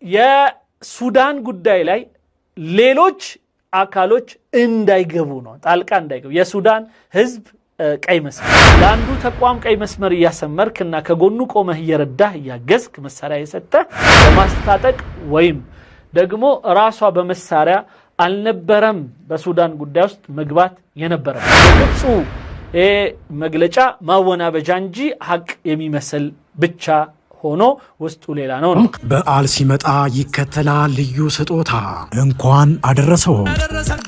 የሱዳን ጉዳይ ላይ ሌሎች አካሎች እንዳይገቡ ነው ጣልቃ እንዳይገቡ የሱዳን ህዝብ ቀይ መስመር ለአንዱ ተቋም ቀይ መስመር ያሰመርክና ከጎኑ ቆመህ እየረዳህ ያገዝክ መሳሪያ የሰጠ ለማስታጠቅ ወይም ደግሞ ራሷ በመሳሪያ አልነበረም በሱዳን ጉዳይ ውስጥ መግባት የነበረ ግብጽ መግለጫ ማወናበጃ እንጂ ሐቅ የሚመስል ብቻ ሆኖ ውስጡ ሌላ ነው በዓል ሲመጣ ይከተላል ልዩ ስጦታ እንኳን አደረሰው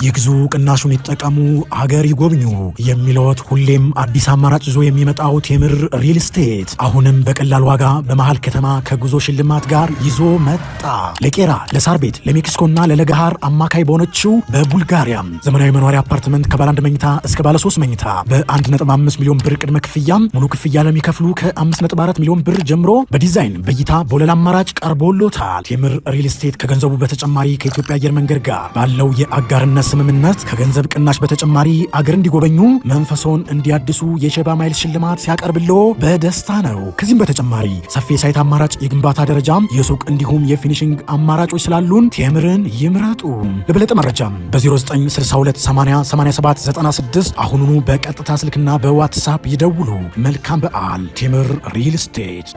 ይግዙ ቅናሹን ይጠቀሙ ሀገር ይጎብኙ የሚለውት ሁሌም አዲስ አማራጭ ይዞ የሚመጣው ቴምር ሪል ስቴት አሁንም በቀላል ዋጋ በመሃል ከተማ ከጉዞ ሽልማት ጋር ይዞ መጣ ለቄራ ለሳር ቤት ለሜክሲኮና ለለገሃር አማካይ በሆነችው በቡልጋሪያም ዘመናዊ መኖሪያ አፓርትመንት ከባለ 1 መኝታ እስከ ባለ 3 መኝታ በ1.5 ሚሊዮን ብር ቅድመ ክፍያ ሙሉ ክፍያ ለሚከፍሉ ከ5.4 ሚሊዮን ብር ጀምሮ ዲዛይን በይታ በወለል አማራጭ ቀርቦሎታል ቴምር ሪል ስቴት ከገንዘቡ በተጨማሪ ከኢትዮጵያ አየር መንገድ ጋር ባለው የአጋርነት ስምምነት ከገንዘብ ቅናሽ በተጨማሪ አገር እንዲጎበኙ መንፈሶን እንዲያድሱ የሸባ ማይል ሽልማት ሲያቀርብልዎ በደስታ ነው ከዚህም በተጨማሪ ሰፊ ሳይት አማራጭ የግንባታ ደረጃም የሱቅ እንዲሁም የፊኒሺንግ አማራጮች ስላሉን ቴምርን ይምረጡ ለበለጠ መረጃም በ0962808796 አሁኑኑ በቀጥታ ስልክና በዋትስአፕ ይደውሉ መልካም በዓል ቴምር ሪል ስቴት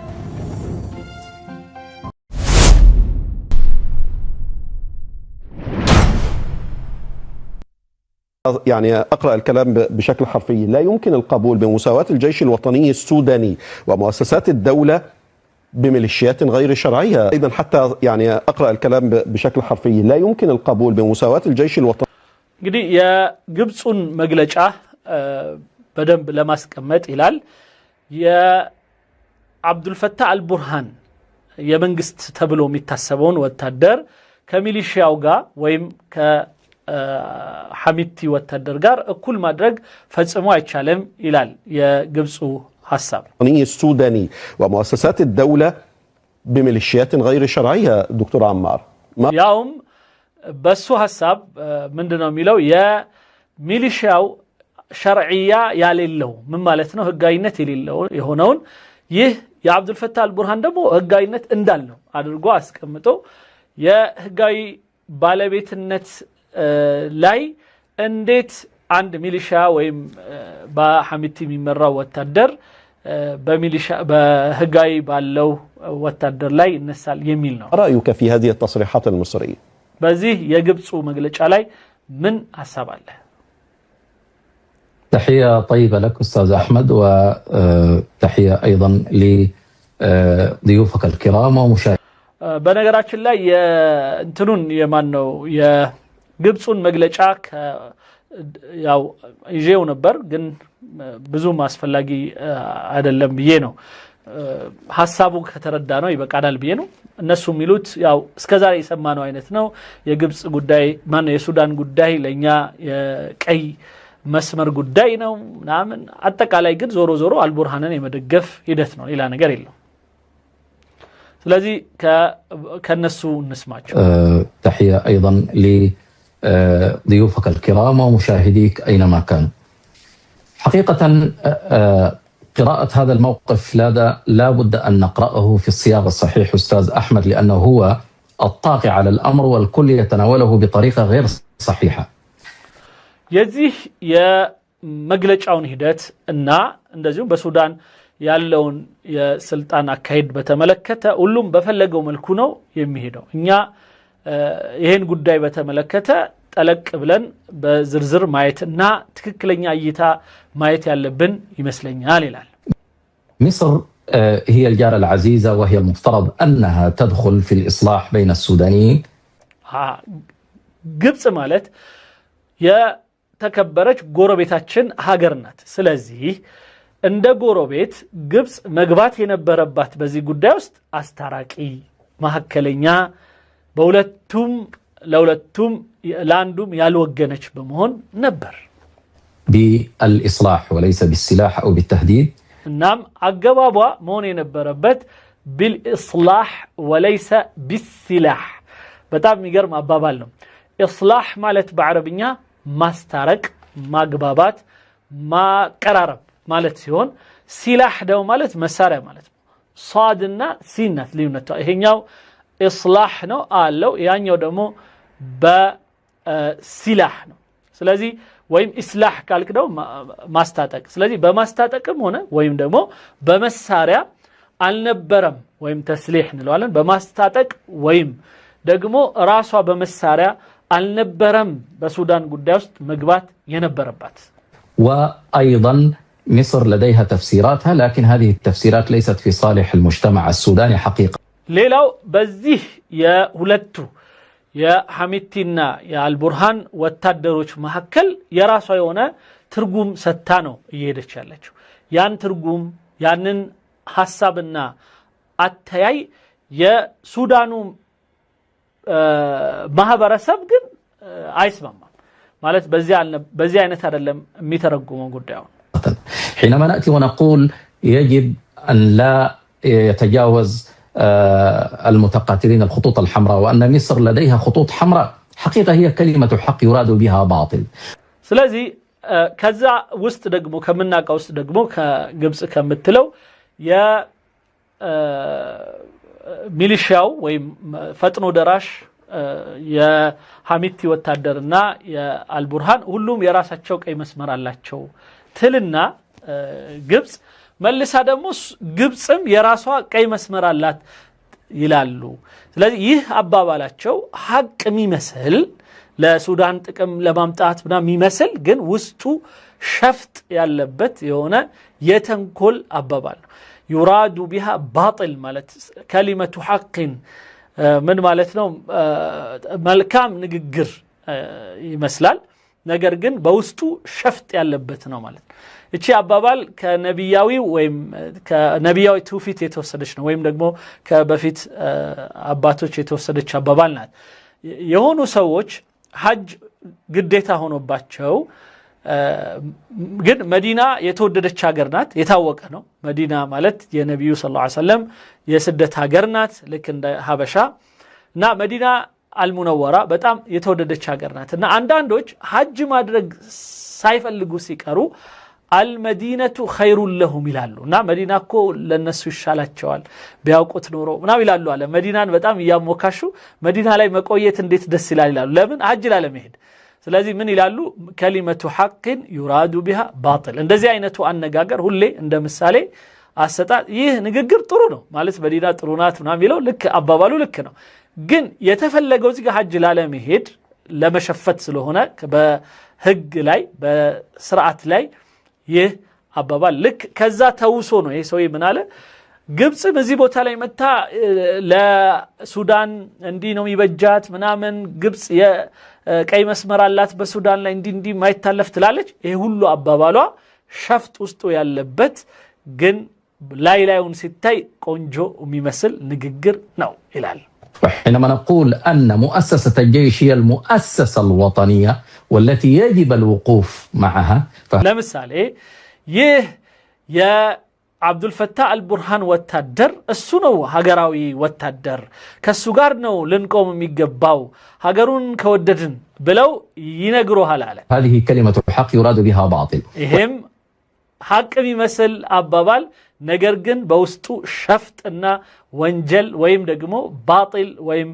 يعني أقرأ الكلام بشكل حرفي لا يمكن القبول بمساواة الجيش الوطني السوداني ومؤسسات الدولة بميليشيات غير شرعية أيضا حتى يعني أقرأ الكلام بشكل حرفي لا يمكن القبول بمساواة الجيش الوطني እንግዲህ የግብጽን መግለጫ በደንብ ለማስቀመጥ ይላል የአብዱልፈታህ አልቡርሃን የመንግስት ተብሎ የሚታሰበውን ወታደር ከሚሊሺያው ጋር ወይም ሐሚቲ ወታደር ጋር እኩል ማድረግ ፈጽሞ አይቻለም ይላል የግብጽ ሐሳብ السوداني ومؤسسات الدولة بميليشيات غير شرعية دكتور عمار ያውም በሱ ሐሳብ ምንድነው የሚለው የሚሊሺያው ሸርዕያ ያሌለው ምን ማለት ነው ህጋዊነት የሌለው የሆነውን ይህ የአብዱልፈታህ አልቡርሃን ደግሞ ህጋዊነት እንዳለው አድርጎ አስቀምጦ የህጋዊ ባለቤትነት ላይ እንዴት አንድ ሚሊሻ ወይም በሐሚቲ የሚመራው ወታደር በሚሊሻ በህጋዊ ባለው ወታደር ላይ ይነሳል የሚል ነው رأيك في هذه التصريحات المصرية በዚህ የግብጽ መግለጫ ላይ ምን ሐሳብ አለ تحية طيبة لك أستاذ أحمد وتحية أيضا لضيوفك الكرام ومشاهدين በነገራችን ላይ እንትኑን የማን ነው ግብጽን መግለጫ ያው ይዤው ነበር ግን ብዙ ማስፈላጊ አይደለም ብዬ ነው ሐሳቡ ከተረዳ ነው ይበቃዳል ብዬ ነው እነሱ የሚሉት ያው እስከዛሬ የሰማነው አይነት ነው የግብጽ ጉዳይ ማን የሱዳን ጉዳይ ለኛ የቀይ መስመር ጉዳይ ነው ምናምን አጠቃላይ ግን ዞሮ ዞሮ አልቡርሃንን የመደገፍ ሂደት ነው ሌላ ነገር የለም ስለዚህ ከነሱ እንስማቸው تحية أيضا ضيوفك الكرام ومشاهديك أينما كانوا حقيقة قراءة هذا الموقف لا بد أن نقرأه في السياق الصحيح أستاذ أحمد لأنه هو الطاغي على الأمر والكل يتناوله بطريقة غير صحيحة የዚህ የመግለጫውን ሂደት እና እንደዚሁም በሱዳን ያለውን የስልጣን አካሄድ በተመለከተ ሁሉም በፈለገው መልኩ ነው የሚሄደው እኛ ይሄን ጉዳይ በተመለከተ ጠለቅ ብለን በዝርዝር ማየትና ትክክለኛ እይታ ማየት ያለብን ይመስለኛል ይላል مصر هي الجارة العزيزة وهي المفترض أنها تدخل في الإصلاح بين السودانيين ግብጽ ማለት የተከበረች ጎረቤታችን ሀገር ናት ስለዚህ እንደ ጎረቤት ግብጽ መግባት የነበረባት በዚህ ጉዳይ ውስጥ አስታራቂ ማህከለኛ በሁለቱም ለሁለቱም ላንዱም ያልወገነች በመሆን ነበር بالإصلاح وليس بالسلاح أو بالتهديد እናም አገባቧ መሆን የነበረበት بالإصلاح وليس بالسلاح በጣም የሚገርም አባባል ነው إصلاح ማለት በአረብኛ ማስታረቅ ማግባባት ማቀራረብ ማለት ሲሆን ሲላህ ደግሞ ማለት መሳሪያ ማለት ነው صادና ሲናት ልዩነቱ ይሄኛው ኢስላህ ነው አለው ያኛው ደግሞ በሲላህ ነው ስለዚህ ወይም ኢስላህ ካልክ ነው ማስታጠቅ ስለዚህ በማስታጠቅም ሆነ ወይም ደግሞ በመሳሪያ አልነበረም ወይም ተስሊህ እንለዋለን በማስታጠቅ ወይም ደግሞ ራሷ በመሳሪያ አልነበረም በሱዳን ጉዳይ ውስጥ መግባት የነበረባት وأيضا مصر لديها تفسيراتها لكن هذه التفسيرات ليست في صالح المجتمع السوداني حقيقة ሌላው በዚህ የሁለቱ የሐሚቲና የአልቡርሃን ወታደሮች መካከል የራሷ የሆነ ትርጉም ሰታ ነው እየሄደች ያለችው ያን ትርጉም ያንን ሐሳብና አተያይ የሱዳኑ ማህበረሰብ ግን አይስማማም ማለት በዚህ አይነት አይደለም የሚተረጉመው ጉዳዩ حينما نأتي ونقول يجب أن لا يتجاوز المتقاتلين الخطوط الحمراء وأن مصر لديها خطوط حمراء حقيقة هي كلمة حق يراد بها باطل ስለዚህ ከዛ ውስጥ ደግሞ ከመናቀው ውስጥ ደግሞ ከግብጽ ከምትለው የሚሊሻው ወይም ፈጥኖ ደራሽ የሐሚቲ ወታደርና የአልቡርሃን ሁሉም የራሳቸው ቀይ መስመር አላቸው ትልና ግብጽ መልሳ ደግሞ ግብጽም የራሷ ቀይ መስመር አላት ይላሉ ስለዚህ ይህ አባባላቸው ሐቅ የሚመስል ለሱዳን ጥቅም ለማምጣት ምናምን የሚመስል ግን ውስጡ ሸፍጥ ያለበት የሆነ የተንኮል አባባል ነው يراد بها باطل ማለት كلمة حق ምን ማለት ነው መልካም ንግግር ይመስላል ነገር ግን በውስጡ ሸፍጥ ያለበት ነው ማለት እቺ አባባል ከነቢያዊ ወይም ከነቢያዊ ትውፊት የተወሰደች ነው ወይም ደግሞ ከበፊት አባቶች የተወሰደች አባባል ናት የሆኑ ሰዎች ሐጅ ግዴታ ሆኖባቸው ግን መዲና የተወደደች ሀገር ናት የታወቀ ነው መዲና ማለት የነብዩ ሰለላሁ ዐለይሂ ወሰለም የስደት ሀገር ናት ልክ እንደ ሀበሻ እና መዲና አልሙነወራ በጣም የተወደደች ሀገር ናት እና አንዳንዶች ሐጅ ማድረግ ሳይፈልጉ ሲቀሩ አልመዲነቱ ኸይሩን ለሁም ይላሉ እና መዲናኮ ለነሱ ይሻላቸዋል ቢያውቁት ኖሮ ምናምን ይላሉ አለ መዲናን በጣም ያሞካሹ መዲና ላይ መቆየት እንዴት ደስ ይላል ይላሉ ለምን ሐጅ ላለመሄድ ስለዚህ ምን ይላሉ كلمة حق يراد بها باطل እንደዚህ አይነቱ አነጋገር ሁሌ እንደ ምሳሌ አሰጣጥ ይህ ንግግር ጥሩ ነው ማለት መዲና ጥሩ ናት ምናምን ይለው ልክ አባባሉ ልክ ነው ግን የተፈለገው እዚህ ጋር ሐጅ ላለመሄድ ለመሸፈት ስለሆነ በህግ ላይ በስርዓት ላይ ይህ አባባል ልክ ከዛ ተውሶ ነው ይሄ ሰው ምን አለ ግብጽ በዚህ ቦታ ላይ መታ ለሱዳን እንዲ ነው ይበጃት ምናምን ግብጽ የቀይ መስመር አላት በሱዳን ላይ እንዲ ማይታለፍ ትላለች ይሄ ሁሉ አባባሏ ሸፍጥ ውስጥ ያለበት ግን ላይላዩን ሲታይ ቆንጆ የሚመስል ንግግር ነው ይላል وحينما نقول أن مؤسسة الجيش هي المؤسسة الوطنية والتي يجب الوقوف معها ለምሳሌ ይህ የአብዱ الفتاح البرهان ወታደር እሱ ነው ሀገራዊ ወታደር ከሱ ጋር ነው ልንቆም የሚገባው ሀገሩን ከወደድን ብለው ይነግሩሃል አለ هذه كلمة حق يراد بها باطل ይሄም ሐቅ የሚመስል አባባል ነገር ግን በውስጡ ሸፍጥና ወንጀል ወይም ደግሞ باطل ወይም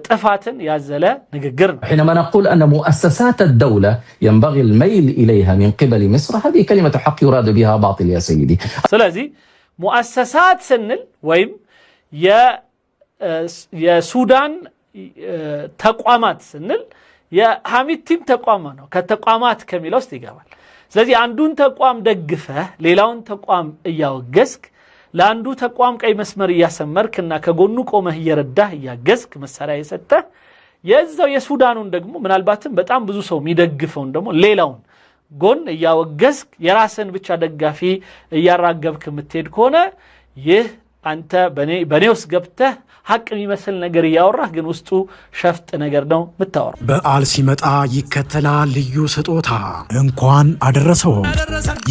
ጥፋትን ያዘለ ንግግር ነው حينما نقول أن مؤسسات الدولة ينبغي الميل إليها من قبل مصر هذه كلمة حق يراد بها باطل يا سيدي ስለዚህ مؤسسات ስንል ወይም የሱዳን ተቋማት ስንል የሐሚቲም ተቋም ነው ከተቋማት ከሚለው ውስጥ ይገባል ስለዚህ አንዱን ተቋም ደግፈህ ሌላውን ተቋም እያወገዝክ ለአንዱ ተቋም ቀይ መስመር እያሰመርክና ከጎኑ ቆመህ እየረዳህ እያገዝክ መሳሪያ የሰጠህ የዛው የሱዳኑን ደግሞ ምናልባትም በጣም ብዙ ሰው የሚደግፈውን ደግሞ ሌላውን ጎን እያወገዝክ የራስን ብቻ ደጋፊ እያራገብክ የምትሄድ ከሆነ ይህ አንተ በኔ ውስጥ ገብተህ ሐቅ የሚመስል ነገር ያወራህ ግን ውስጡ ሸፍጥ ነገር ነው ምታወራ በዓል ሲመጣ ይከተላል ልዩ ስጦታ እንኳን አደረሰው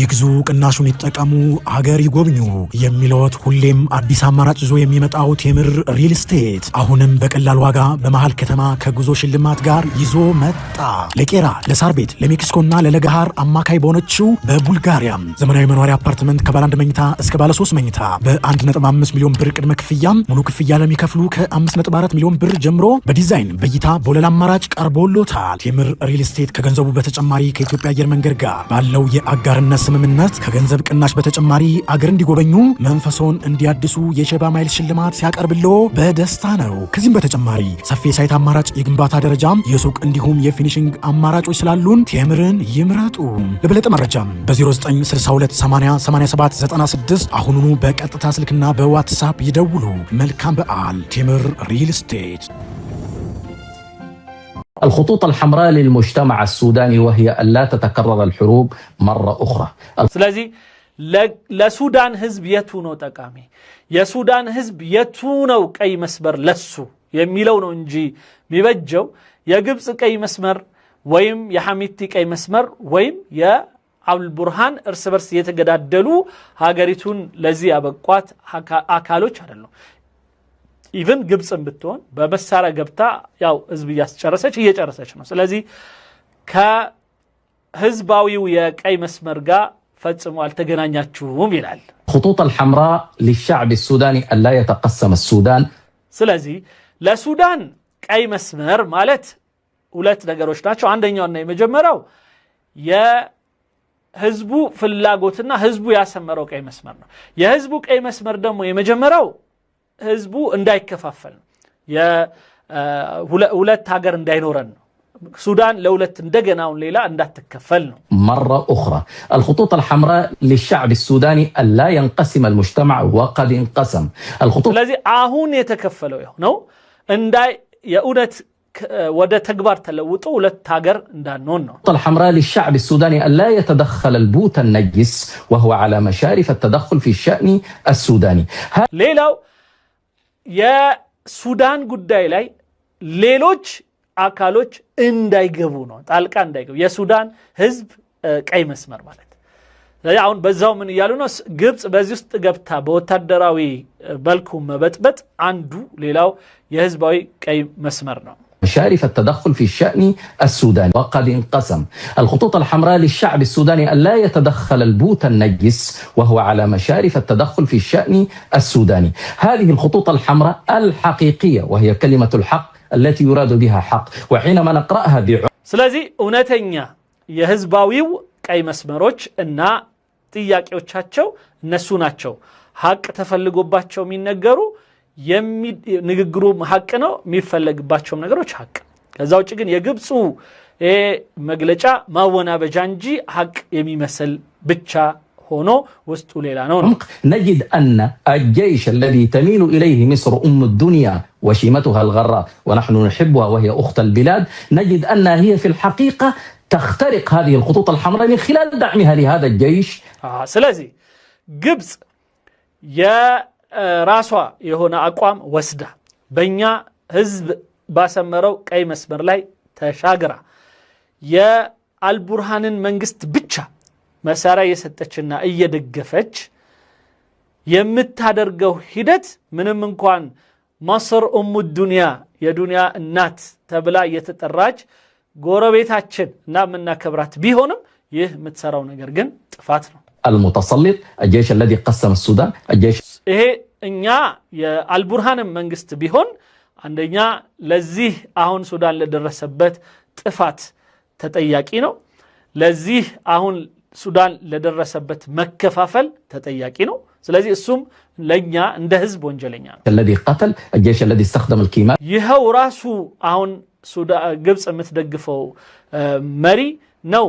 ይግዙ ቅናሹን ይጠቀሙ ሀገር ይጎብኙ የሚለውት ሁሌም አዲስ አማራጭ ይዞ የሚመጣው ቴምር ሪል ስቴት አሁንም በቀላል ዋጋ በመሃል ከተማ ከጉዞ ሽልማት ጋር ይዞ መጣ ለቄራ ለሳር ቤት ለሜክሲኮና ለለገሃር አማካይ በሆነችው በቡልጋሪያ ዘመናዊ መኖሪያ አፓርትመንት ከባለ 1 መኝታ እስከ ባለ 3 መኝታ በ1.5 የ5 ሚሊዮን ብር ቅድመ ክፍያ ሙሉ ክፍያ ለሚከፍሉ ከ5.4 ሚሊዮን ብር ጀምሮ በዲዛይን በእይታ በወለል አማራጭ ቀርቦሎታል። ቴምር ሪል ስቴት ከገንዘቡ በተጨማሪ ከኢትዮጵያ አየር መንገድ ጋር ባለው የአጋርነት ስምምነት ከገንዘብ ቅናሽ በተጨማሪ አገር እንዲጎበኙ መንፈሶን እንዲያድሱ የሸባ ማይል ሽልማት ሲያቀርብሎ በደስታ ነው። ከዚህም በተጨማሪ ሰፊ ሳይት አማራጭ የግንባታ ደረጃ የሱቅ እንዲሁም የፊኒሽንግ አማራጮች ስላሉን ቴምርን ይምረጡ። ለበለጠ መረጃ በ0962808796 አሁኑኑ በቀጥታ ስልክና በዋትሳፕ ይደውሉ። መልካም በዓል። ቴምር ሪል ስቴት። الخطوط الحمراء للمجتمع السوداني وهي ألا تتكرر الحروب مرة أخرى. ስለዚህ ለሱዳን ህዝብ የቱ ነው ጠቃሚ? የሱዳን ህዝብ የቱ ነው ቀይ መስመር ለሱ የሚለው ነው እንጂ የሚበጀው የግብጽ ቀይ መስመር ወይም የሐሚቲ ቀይ መስመር ወይም የአልቡርሃን እርስ በርስ የተገዳደሉ ሀገሪቱን ለዚህ ያበቋት አካሎች አይደለም። ኢቭን ግብጽን ብትሆን በመሳሪያ ገብታ ያው ህዝብ እየጨረሰች ነው። ስለዚህ ከህዝባዊው የቀይ መስመር ጋር ፈጽሞ አልተገናኛችሁም ይላል። الخطوط الحمراء للشعب السوداني ألا يتقسم السودان. ስለዚህ ለሱዳን ቀይ መስመር ማለት ሁለት ነገሮች ናቸው። አንደኛውና የመጀመሪያው የህዝቡ ፍላጎትና ህዝቡ ያሰመረው ቀይ መስመር ነው። የህዝቡ ቀይ መስመር ደግሞ የመጀመሪያው ህዝቡ እንዳይከፋፈል ነው። ሁለት ሀገር እንዳይኖረን ነው። ሱዳን ለሁለት እንደገናውን ሌላ እንዳትከፈል ነው። مرة أخرى الخطوط الحمراء للشعب السوداني ألا ينقسم المجتمع وقد انقسم. الخطوط ስለዚህ አሁን የተከፈለው ነው እንዳይ የኡነት ወደ ተግባር ተለውጦ ሁለት ሀገር እንዳንሆን ነው። الخطوط الحمراء للشعب السوداني ألا يتدخل البوت النجس وهو على مشارف التدخل في الشأن السوداني. ሌላው የሱዳን ጉዳይ ላይ ሌሎች አካሎች እንዳይገቡ ነው። ጣልቃ እንዳይገቡ የሱዳን ህዝብ ቀይ መስመር ማለት ስለዚህ አሁን በዛው ምን ይያሉ ነው? ግብጽ በዚህ ውስጥ ገብታ በወታደራዊ መልኩ መበጥበጥ አንዱ ሌላው የህዝባዊ ቀይ መስመር ነው። مشارف التدخل في الشأن السوداني وقد انقسم. الخطوط الحمراء للشعب السوداني ألا يتدخل البوت النجس وهو على مشارف التدخل في الشأن السوداني. هذه الخطوط الحمراء الحقيقية وهي كلمة الحق التي يراد بها حق وحينما نقرأها ስለዚህ እውነተኛ የህዝባዊው ቀይ መስመሮች እና ጥያቄዎቻቸው እነሱ ናቸው። ሐቅ ተፈልጎባቸው የሚነገሩ ንግግሩ ሐቅ ነው፣ የሚፈለግባቸውም ነገሮች ሐቅ። ከዛ ውጭ ግን የግብፁ መግለጫ ማወናበጃ እንጂ ሐቅ የሚመስል ብቻ ሆኖ ውስጡ ሌላ ነው። نجد أن الجيش الذي تميل إليه مصر أم الدنيا وشيمتها الغراء ونحن نحبها وهي أخت البلاد، نجد أنها هي في الحقيقة تخترق هذه الخطوط الحمراء من خلال دعمها لهذا الجيش. ስለዚህ ግብጽ የራሷ የሆነ አቋም ወስዳ በእኛ ህዝብ ባሰመረው ቀይ መስመር ላይ ተሻግራ የአልቡርሃንን መንግስት ብቻ መሳሪያ የሰጠችና እየደገፈች የምታደርገው ሂደት ምንም እንኳን መصر ኡሙ ዱንያ የዱንያ እናት ተብላ የተጠራች ጎረቤታችን እና ምናከብራት ቢሆንም ይህ የምትሰራው ነገር ግን ጥፋት ነው። المتسلط الجيش الذي قسم السودان الجيش ይሄ እኛ የአልቡርሃን መንግስት ቢሆን አንደኛ ለዚህ አሁን ሱዳን ለደረሰበት ጥፋት ተጠያቂ ነው። ለዚህ አሁን ሱዳን ለደረሰበት መከፋፈል ተጠያቂ ነው። ስለዚህ እሱም ለኛ እንደ ህዝብ ወንጀለኛ ነው። الذي قتل الجيش الذي استخدم الكيماء ይሄው ራሱ አሁን ግብጽ የምትደግፈው መሪ ነው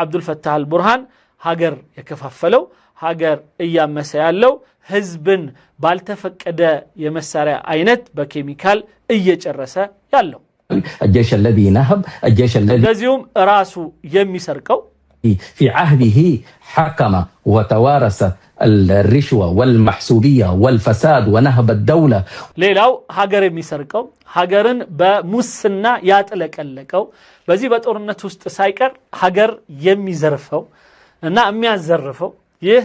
አብዱል ፈታህ አልቡርሃን ሀገር የከፋፈለው ሀገር እያመሰ ያለው ህዝብን ባልተፈቀደ የመሳሪያ አይነት በኬሚካል እየጨረሰ ያለው الجيش الذي نهب الجيش الذي ለዚሁም ራሱ የሚሰርቀው في عهده حكم وتوارث الرشوة والمحسوبية والفساد ونهب الدولة. ሌላው ሀገር የሚሰርቀው ሀገርን በሙስና ያጥለቀለቀው በዚህ በጦርነት ውስጥ ሳይቀር ሀገር የሚዘርፈው እና የሚያዘርፈው ይህ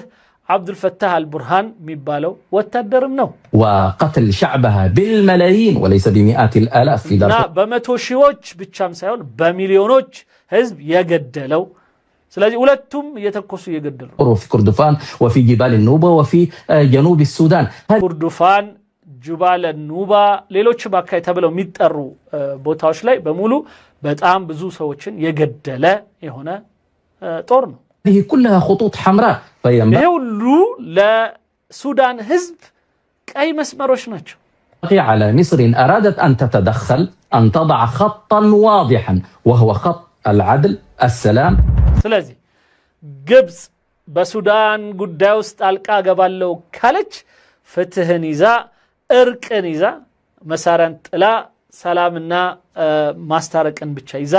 አብዱል ፈታህ አልቡርሃን የሚባለው ወታደርም ነው። وقتل شعبها بالملايين وليس بمئات الآلاف في እና በመቶ ሺዎች ብቻም ሳይሆን በሚሊዮኖች ህዝብ የገደለው ስለዚህ ሁለቱም እየተኮሱ እየገደሉ في كردفان وفي جبال النوبة وفي جنوب السودان ኩርዱፋን ጁባለ ኑባ ሌሎችም አካባቢ ተብለው የሚጠሩ ቦታዎች ላይ በሙሉ በጣም ብዙ ሰዎችን የገደለ የሆነ ጦር ነው هذه كلها خطوط حمراء ይሄ ሁሉ ለሱዳን ህዝብ ቀይ መስመሮች ናቸው على مصر إن أرادت أن تتدخل أن تضع خطا واضحا وهو خط العدل السلام ስለዚህ ግብጽ በሱዳን ጉዳይ ውስጥ አልቃ ገባለው ካለች ፍትህን ይዛ እርቅን ይዛ መሳሪያን ጥላ ሰላምና ማስታረቅን ብቻ ይዛ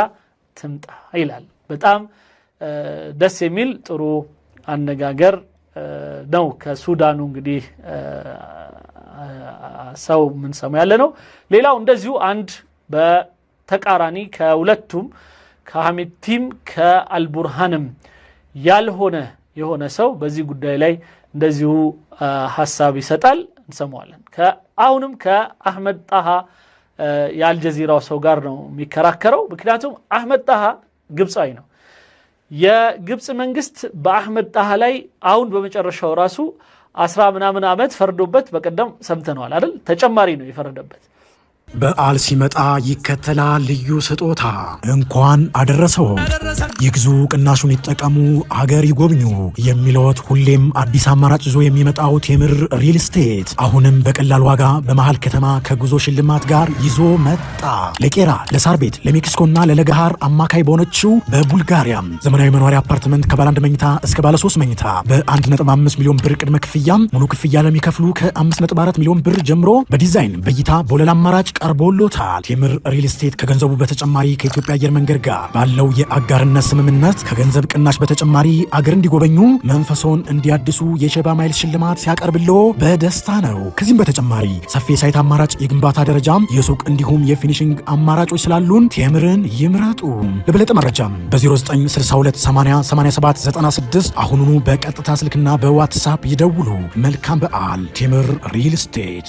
ትምጣ ይላል በጣም ደስ የሚል ጥሩ አነጋገር ነው ከሱዳኑ እንግዲህ ሰው ምን ሰማ ያለ ነው ሌላው እንደዚሁ አንድ በተቃራኒ ከሁለቱም ከሐሚቲም ከአልቡርሃንም ያልሆነ የሆነ ሰው በዚህ ጉዳይ ላይ እንደዚሁ ሐሳብ ይሰጣል እንሰማዋለን ከአሁንም ከአህመድ ጣሃ የአልጀዚራው ሰው ጋር ነው የሚከራከረው ምክንያቱም አህመድ ጣሃ ግብጻዊ ነው የግብጽ መንግስት በአህመድ ጣሃ ላይ አሁን በመጨረሻው ራሱ 10 ምናምን ዓመት ፈርዶበት በቀደም ሰምተናል አይደል ተጨማሪ ነው የፈረደበት በዓል ሲመጣ ይከተላል ልዩ ስጦታ እንኳን አደረሰው ይግዙ ቅናሹን ይጠቀሙ ሀገር ይጎብኙ የሚለዎት ሁሌም አዲስ አማራጭ ይዞ የሚመጣው ቴምር ሪል ስቴት አሁንም በቀላል ዋጋ በመሃል ከተማ ከጉዞ ሽልማት ጋር ይዞ መጣ ለቄራ ለሳር ቤት ለሜክሲኮና ለለገሃር አማካይ በሆነችው በቡልጋሪያ ዘመናዊ መኖሪያ አፓርትመንት ከባለ 1 መኝታ እስከ ባለ 3 መኝታ በ1.5 ሚሊዮን ብር ቅድመ ክፍያ ሙሉ ክፍያ ለሚከፍሉ ከ5.4 ሚሊዮን ብር ጀምሮ በዲዛይን በእይታ በወለል አማራጭ ቀርቦሎታል ቴምር ሪል ስቴት ከገንዘቡ በተጨማሪ ከኢትዮጵያ አየር መንገድ ጋር ባለው የአጋርነት ስምምነት ከገንዘብ ቅናሽ በተጨማሪ አገር እንዲጎበኙ መንፈሶን እንዲያድሱ የሸባ ማይል ሽልማት ሲያቀርብልዎ በደስታ ነው ከዚህም በተጨማሪ ሰፊ ሳይት አማራጭ የግንባታ ደረጃም የሱቅ እንዲሁም የፊኒሺንግ አማራጮች ስላሉን ቴምርን ይምረጡ ለበለጠ መረጃም በ0962808796 አሁኑኑ በቀጥታ ስልክና በዋትስአፕ ይደውሉ መልካም በዓል ቴምር ሪል ስቴት